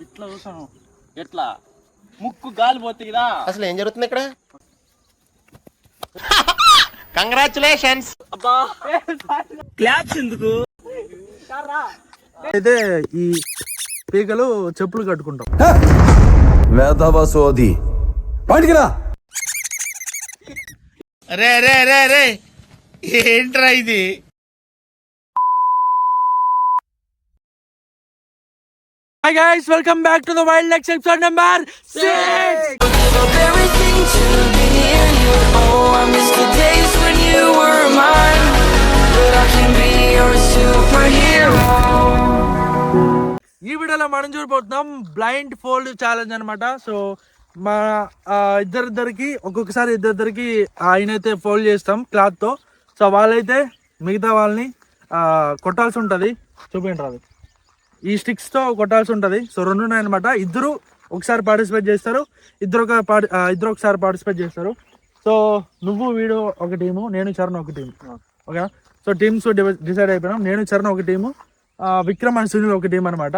ఇట్లా చూసాను ఎట్లా ముక్కు గాలి పోతుంది కదా. అసలు ఏం జరుగుతుంది ఇక్కడ? కంగ్రాచులేషన్స్. అబ్బా క్లాప్స్ ఎందుకు? అయితే ఈ పీకలు చెప్పులు కట్టుకుంటాం. వేదవసోది బయటికి రా. రే రే రే రే ఏంట్రా ఇది? Hi guys, welcome back to the Wild X episode number 6. Everything to be near you. Oh, I miss the days when you were mine. But I can be your superhero. ఈ వీడియోలో మనం చూడబోతున్నాం బ్లైండ్ ఫోల్డ్ ఛాలెంజ్ అనమాట. So మా ఇద్దరిద్దరికి ఒక్కొక్కసారి ఇద్దరిద్దరికి ఆయనైతే fold చేస్తాం క్లాత్తో. సో వాళ్ళైతే మిగతా వాళ్ళని కొట్టాల్సి ఉంటుంది. చూపించండి రాదు, ఈ స్టిక్స్తో కొట్టాల్సి ఉంటుంది. సో రెండు ఉన్నాయన్నమాట. ఇద్దరు ఒకసారి పార్టిసిపేట్ చేస్తారు, ఇద్దరు ఒకసారి పార్టిసిపేట్ చేస్తారు. సో నువ్వు వీడు ఒక టీము, నేను చరణ్ ఒక టీము. ఓకేనా? సో టీమ్స్ డిసైడ్ అయిపోయినాం. నేను చరణ్ ఒక టీము, విక్రమ్ అండ్ సునీల్ ఒక టీం అనమాట.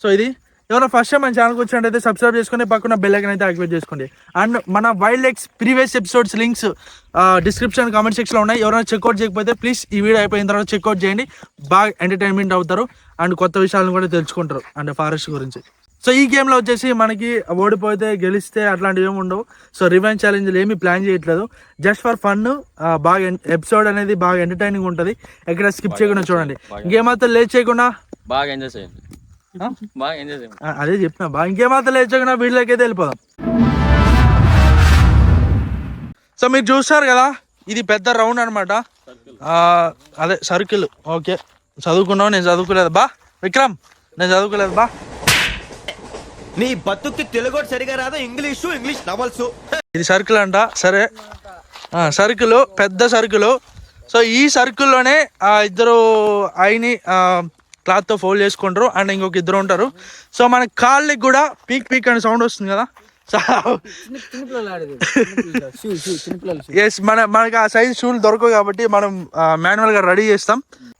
సో ఇది ఎవరైనా ఫస్ట్ టైం మన ఛానల్కి వచ్చినట్టయితే సబ్స్క్రైబ్ చేసుకుని పక్కన బెల్ ఐకాన్ అయితే యాక్టివేట్ చేసుకోండి. అండ్ మన wild X previous episodes links description comment సెక్షన్లో ఉన్నాయి. ఎవరైనా చెక్అవుట్ చేయకపోతే ప్లీజ్ ఈ వీడియో అయిపోయిన తర్వాత చెక్అవుట్ చేయండి. బాగా ఎంటర్టైన్మెంట్ అవుతారు అండ్ కొత్త విషయాలను కూడా తెలుసుకుంటారు అండ్ ఫారెస్ట్ గురించి. సో ఈ గేమ్లో వచ్చేసి మనకి ఓడిపోతే గెలిస్తే అట్లాంటివి ఏమి ఉండవు. సో రివెంజ్ ఛాలెంజ్లు ఏమీ ప్లాన్ చేయట్లేదు, జస్ట్ ఫర్ ఫన్. బాగా ఎపిసోడ్ అనేది బాగా ఎంటర్టైనింగ్ ఉంటుంది. ఎక్కడ స్కిప్ చేయకుండా చూడండి. ఇంకేమాత్రం లేట్ చేయకుండా బాగా ఎంజాయ్ చేయండి. బాగా ఎంజాయ్ చేయండి. అదే చెప్పిన బాగా ఇంకేమాత్రం లేట్ చేయకుండా వీడియోకి అయితే వెళ్ళిపోదాం. సో మీరు చూస్తారు కదా, ఇది పెద్ద రౌండ్ అనమాట. అదే సర్కిల్. ఓకే, చదువుకున్నావు, నేను చదువుకోలేదు బా. విక్రమ్, నేను చదువుకోలేదు బా. నీ బతుక్కి తెలుగు సరిగా రాదు, ఇంగ్లీష్ నవల్స్. ఇది సర్కిల్ అంట. సరే, సర్కిల్, పెద్ద సర్కిల్. సో ఈ సర్కిల్లోనే ఇద్దరు ఆయన్ని క్లాత్తో ఫోల్డ్ చేసుకుంటారు అండ్ ఇంకొక ఇద్దరు ఉంటారు. సో మన కాళ్ళకి కూడా పీక్ పీక్ అనే సౌండ్ వస్తుంది కదా. సో ఎస్, మనకి ఆ సైజ్ షూలు దొరకవు కాబట్టి మనం మాన్యువల్గా రెడీ చేస్తాం.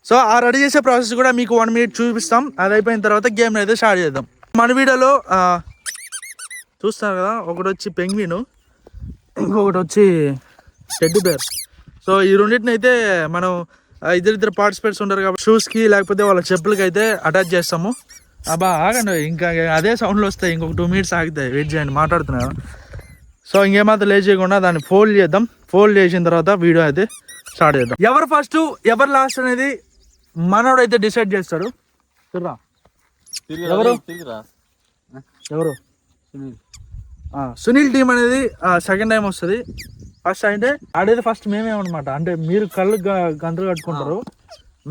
సో ఆ రెడీ చేసే ప్రాసెస్ కూడా మీకు 1 minute చూపిస్తాం. అది అయిపోయిన తర్వాత గేమ్ అయితే స్టార్ట్ చేద్దాం. మన వీడియోలో చూస్తారు కదా, ఒకటి వచ్చి పెంగ్విన్, ఇంకొకటి వచ్చి టెడ్డీ బేర్. సో ఈ రెండింటిని అయితే మనం ఇద్దరిద్దరు పార్టిసిపేట్స్ ఉంటారు కాబట్టి షూస్కి లేకపోతే వాళ్ళ చెప్పులకి అయితే అటాచ్ చేస్తాము. అబ్బా ఆగండి, ఇంకా అదే సౌండ్లు వస్తాయి. ఇంకొక 2 minutes ఆగుతాయి, వెయిట్ చేయండి, మాట్లాడుతున్నాను. సో ఇంకేమాత్రం లేట్ చేయకుండా దాన్ని ఫోల్డ్ చేద్దాం. ఫోల్డ్ చేసిన తర్వాత వీడియో అయితే స్టార్ట్ చేద్దాం. ఎవరు ఫస్ట్ ఎవరు లాస్ట్ అనేది మనోడు అయితే డిసైడ్ చేస్తాడు. చూడరా, ఎవరు సునీల్ టీం అనేది సెకండ్ టైం వస్తుంది. ఫస్ట్ అంటే ఆడేది ఫస్ట్ మేమేమన్నమాట. అంటే మీరు కళ్ళు గంతలు కట్టుకుంటారు,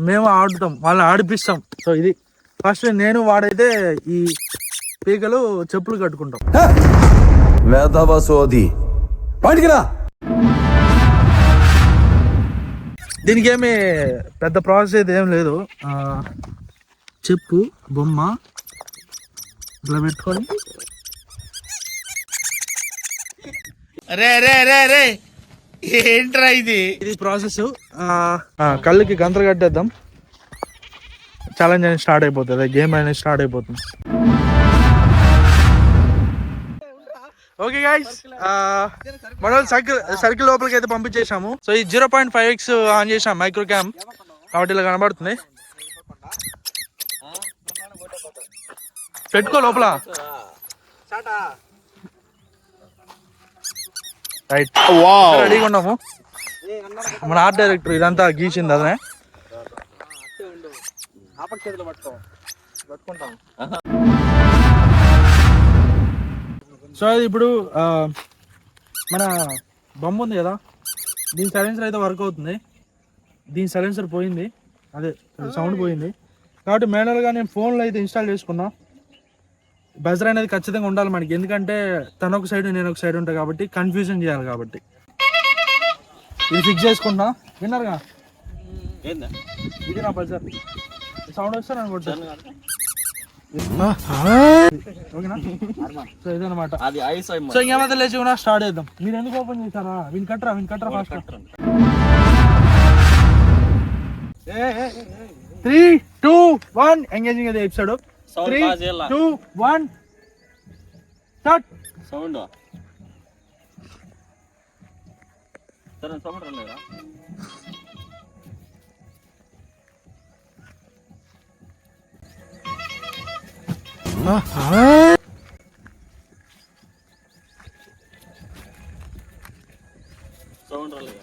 మేము ఆడుతాం, వాళ్ళని ఆడిపిస్తాం. సో ఇది ఫస్ట్ నేను వాడైతే ఈ పీకలు చెప్పులు కట్టుకుంటాం. వేదవసోది బయటికి రా. దీనికి ఏమి పెద్ద ప్రాసెస్ అయితే ఏం లేదు. చెప్పు బొమ్మ ఇట్లా పెట్టుకొని రే రే రే రే ఏంట్రా ఇది? ఇది ప్రాసెస్. కళ్ళుకి గంతలు కట్టేద్దాం. ఛాలెంజ్ అనేది స్టార్ట్ అయిపోతుంది, గేమ్ అనేది స్టార్ట్ అయిపోతుంది. ఓకే గైస్, మనం సర్కిల్ లోపలికి అయితే పంపించేసాము. సో ఈ 0.5x ఆన్ చేసాం మైక్రో క్యామ్ కాబట్టి ఇలా కనబడుతుంది. పెట్టుకో లోపల. రైట్, రెడీగా ఉన్నాము. మన ఆర్ట్ డైరెక్టర్ ఇదంతా గీసింది అదనే. సో అది ఇప్పుడు మన బొమ్మ ఉంది కదా, దీని సైలెన్సర్ అయితే వర్క్ అవుతుంది. దీని సైలెన్సర్ పోయింది, అదే సౌండ్ పోయింది కాబట్టి మాన్యువల్గా నేను ఫోన్లో అయితే ఇన్స్టాల్ చేసుకున్నా. బజర్ అనేది ఖచ్చితంగా ఉండాలి మనకి, ఎందుకంటే తను ఒక సైడ్ నేను ఒక సైడ్ ఉంటాను కాబట్టి కన్ఫ్యూజన్ చేయాలి. కాబట్టి ఇది ఫిక్స్ చేసుకుంటా. విన్నారుగా, ఇది నా బజర్. సౌండ్ వస్తాను అనుకుంటాను. ఓకేనా? సో ఇదనమాట. సో ఇంకేమైతే లేచి కూడా స్టార్ట్ చేద్దాం. మీరు ఎందుకు ఓపెన్ చేశారా? వీని కట్టరా ఫాస్ట్. 3, 2, 1 ఎంగేజింగ్ అయితే ఎపిసోడ్. సౌండ్ 3 పాస్ చేయాలా 2 1 స్టార్ట్. సౌండ్ సరే సౌండ్ రాలేదా సౌండ్ రాలేదా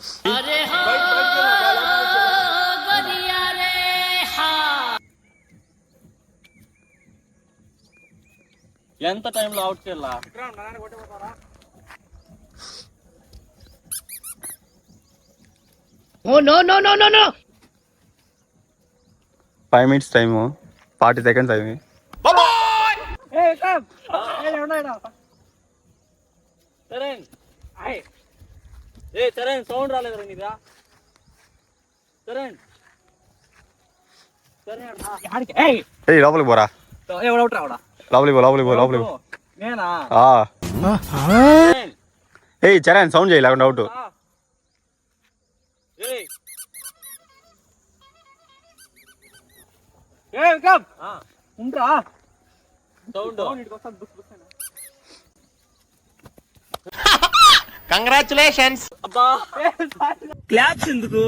ఎంత టైంలో అవుట్ చేయాలా Oh no no no no no! 5 minutes time, 40 seconds అయింది. చరణ్ ఏ చరణ్ సౌండ్ రాలేదురా నీదా చరణ్ ఏయ్ లోపలికి పోరా, ఎవడవుట్ రావడా లోపలికి పో. నేనా ఏయ్ చరణ్ సౌండ్ చేయి లేకుండా అవుట్. ఉండరా సౌండ్ కంగ్రాచులేషన్స్. అబ్బా క్లాప్స్ ఎందుకు?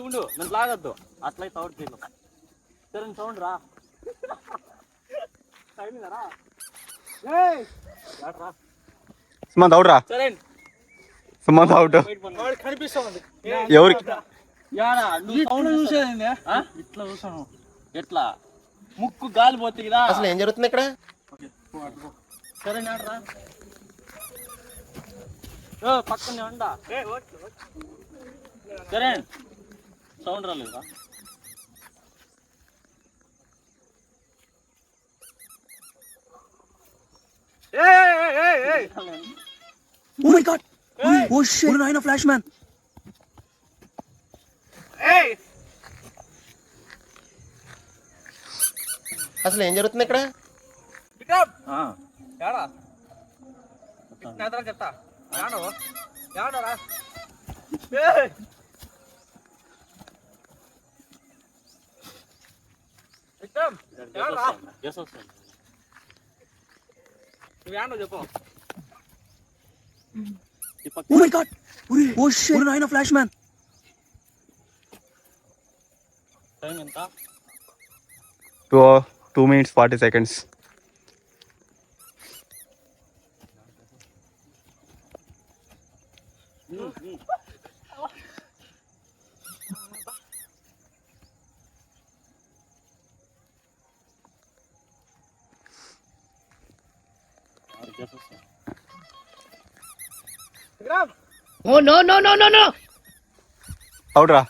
ఉండు నన్ను లాగద్దు అట్లయితే అవుట్ చేయలేం. సరే సౌండ్ రా సుమంత్ అవుట్ రా, సరే సుమంత్ అవుట్. కనిపిస్తుంది. ఎవరికి చూసేది ఇట్లా చూసాను. ఎట్లా ముక్కు గాలి పోతుంది కదా అసలు ఏం జరుగుతుంది ఇక్కడ? సరే నాడరా పక్కనే ఉండా. సరే సౌండ్ రాలేదా Oh my god! Oh shit! Oh no, Flash man! అసలు ఏం జరుగుతుంది ఇక్కడ? చెప్తా రా చెప్పు. Oh my god! Oh shit! Oh no, Flash man! Time ఎంత 2 minutes 40 seconds. Oh no no no no no! Out రా,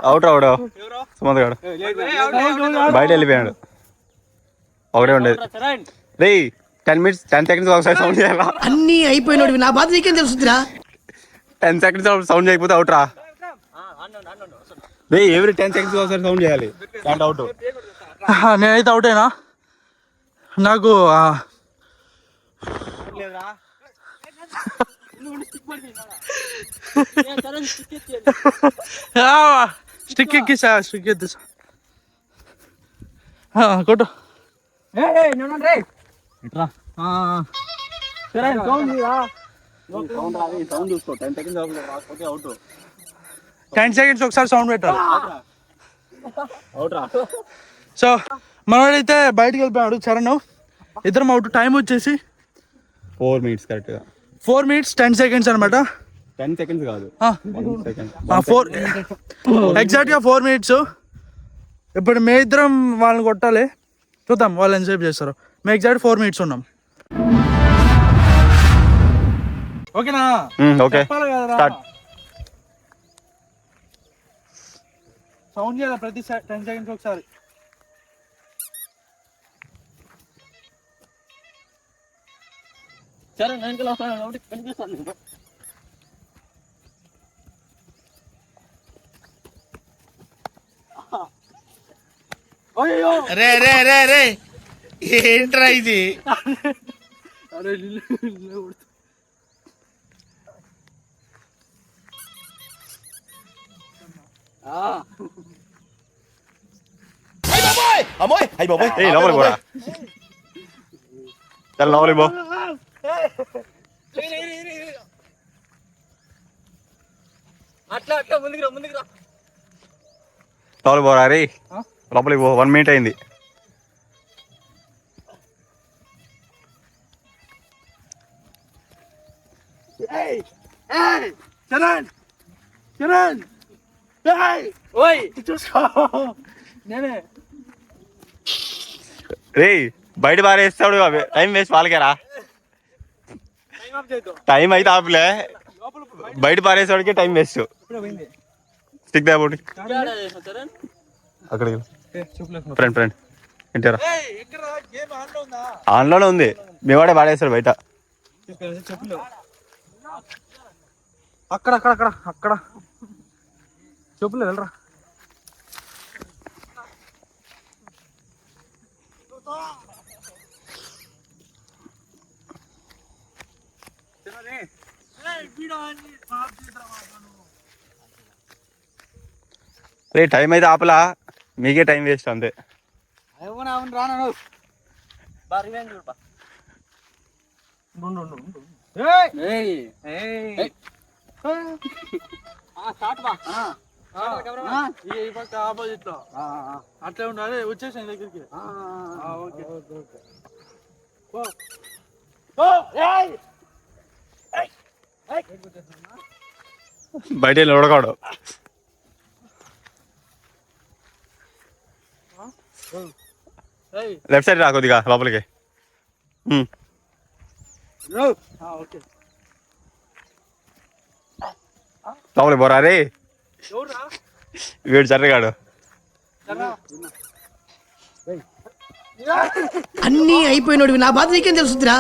అవుట్ సుమంత్ గాడు బయట వెళ్ళిపోయాడు. ఒకటే ఉండేది. రే 10 minutes 10 seconds ఒకసారి సౌండ్ చేయాలా? అన్నీ అయిపోయినోడివి, నా బాధ నీకేం తెలుసురా? 10 seconds సౌండ్ చేయకపోతే అవుట్ రా. రే ఎవ్రీ 10 seconds ఒకసారి సౌండ్ చేయాలి, అండ్ అవుట్. నేనైతే అవుటేనా? నాకు స్టిక్ ఎక్కిసా, స్టిక్ ఎత్తిసా కొట్టు. సౌండ్ చూసుకో 10 seconds రాకపోతే అవుట్. 10 seconds ఒకసారి సౌండ్ పెట్టాలి. అవుట్ రా. సో మనోడైతే బయటకు వెళ్ళిపోయాడు చరణ్. ఇద్దరం అవుట్. టైం వచ్చేసి 4 minutes కరెక్ట్ గా 4 minutes 10 seconds అనమాట. 10 seconds కాదు, 1 second. 4 ఎగ్జాక్ట్గా 4 minutes. ఇప్పుడు మే ఇద్దరం వాళ్ళని కొట్టాలి, చూద్దాం వాళ్ళు ఎంతసేపు చేస్తారు. మేము ఎగ్జాక్ట్ 4 minutes ఉన్నాం. ఓకేనా? Okay start. సౌండ్ చేయాలి ప్రతి 10 seconds ఒకసారి. సరే నేను ఒకటి కనిపిస్తాను. రే రే రే రే ఏంట్రా ఇది? అమ్మోయ్ అయ్యి బాబోయ్ ఏయ్ లోపలికి పోరా చాలా లోపలికి పో అట్లా అట్లా ముందుకు రా లోపలికి పోరా రే లోపలికి పో 1 minute అయింది చరణ్ ఓయ్ చూసుకో నేనే రే బయట పారేస్తాడు టైం వేస్ట్ వాళ్ళకేరా టైం అయితే ఆపలే బయట పారేసేవాడికి టైం వేస్ట్ స్టిక్ దా బోటి అక్కడికి ఫ్రెండ్ ఏంటారా ఆన్లోనే ఉంది మేవాడే పాడేస్తాడు బయట అక్కడ చెప్పులు వెళ్ళరా రే టైం అయితే ఆపలా మీకే టైం వేస్ట్ అంతే అవును రాను బా రివెంజ్ చూడపా స్టార్ట్ బా ఈ పక్క ఆపోజిట్ లో అట్లే ఉండాలి వచ్చేసాను దగ్గరికి ఓకే బయట వెళ్ళి ఉడకాడు లెఫ్ట్ సైడ్ రా కొద్దిగా లోపలికి ఓకే లోపలికి పోరా రే వీడు చర్రగాడు అన్నీ అయిపోయినోడివి నా బాధ నీకేం తెలుసుద్రా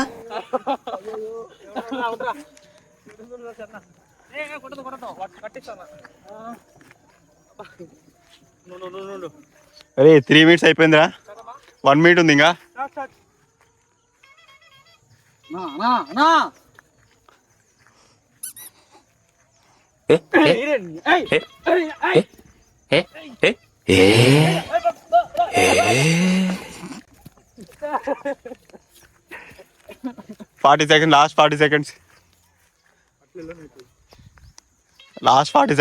అరే 3 minutes అయిపోయిందిరా 1 minute ఉంది ఇంకా లాస్ట్ 40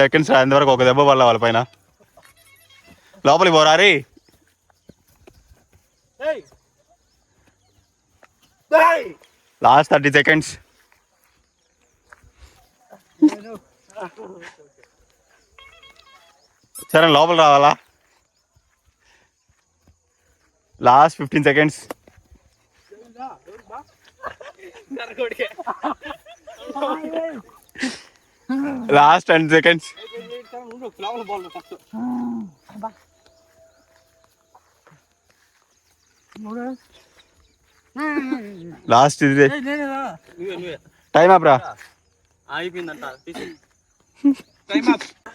seconds అంతవరకు ఒక దెబ్బ పడలే వాళ్ళ పైన లోపలికి పోరా రే లాస్ట్ 30 seconds సరే లోపల రావాలా last 15 seconds last 10 seconds last ఇది టైం అప్రా అయిపోయిందంట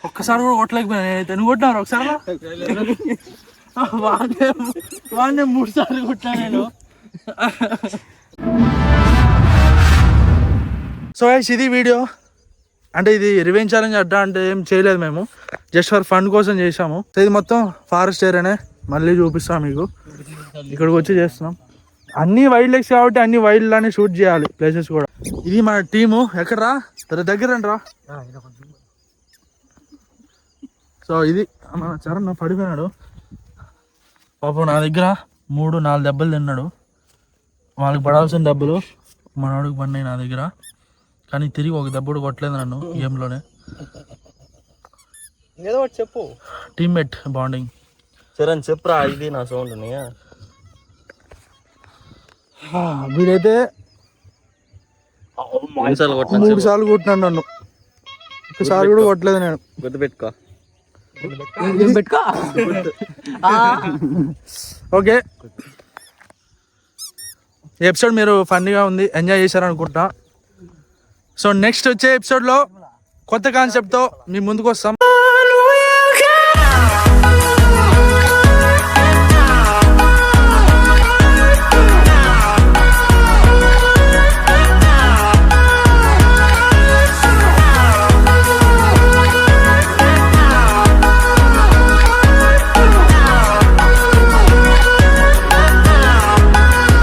ఒక్కసారి కూడా కొట్టలేకపోయినా నేనైతే నువ్వు కొట్టినారు ఒకసారి వాడినే 3 సార్లు కొట్టినా నేను సో ఇది వీడియో అంటే ఇది రివెంజ్ ఛాలెంజ్ అడ్డా అంటే ఏం చేయలేదు మేము జస్ట్ ఫర్ ఫన్ కోసం చేసాము సో ఇది మొత్తం ఫారెస్ట్ ఏరియానే మళ్ళీ చూపిస్తాం మీకు ఇక్కడికి వచ్చి చేస్తున్నాం అన్ని వైల్డ్ లైఫ్స్ కాబట్టి అన్ని వైల్డ్ లానే షూట్ చేయాలి ప్లేసెస్ కూడా ఇది మన టీము ఎక్కడరా దగ్గర రా సో ఇది మన చరణ్ పడిపోయినాడు పాపం నా దగ్గర 3-4 దెబ్బలు తిన్నాడు వాళ్ళకి పడాల్సిన దెబ్బలు మనవాడికి పడినాయి నా దగ్గర కానీ తిరిగి ఒక దెబ్బ కూడా కొట్టలేదు నన్ను గేమ్లోనే ఏదో ఒకటి చెప్పు టీమ్మేట్ బాండింగ్ చరణ్ చెప్పురా ఇది నా సౌండ్ వీడైతే 3 సార్లు కొట్టినాడు నన్ను ఒకసారి కూడా కొట్టలేదు నేను గుర్తుపెట్టుకో ఓకే ఎపిసోడ్ మీరు ఫన్నీగా ఉంది ఎంజాయ్ చేశారనుకుంటా సో నెక్స్ట్ వచ్చే ఎపిసోడ్లో కొత్త కాన్సెప్ట్తో మీ ముందుకు వస్తాం